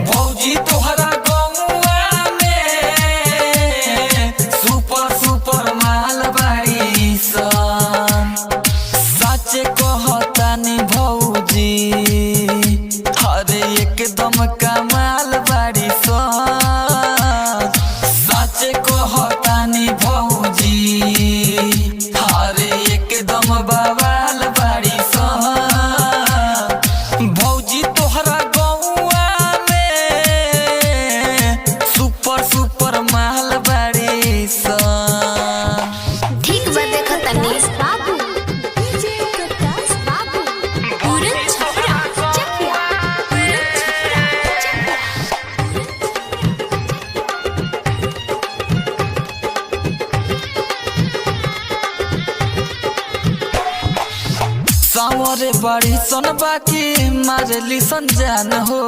भौजी तोहरा गौआ में सुपर सुपर माल बाड़ी सन। सच कहतानी भौजी हरे एकदम कमाल बाड़ी सन। सच कहतानी भौजी हरे एकदम बवाल बाड़ी सन। भौजी तोहरा गौआ में सुपर सुपर माल बाड़ी सन। ठीक बा देखतानी बाबू डीजे प्रकाश बाबू पूरन छपरा चकिया पूरन छपरा सावरे बाड़ी सन बाकी मारली सन जान हो।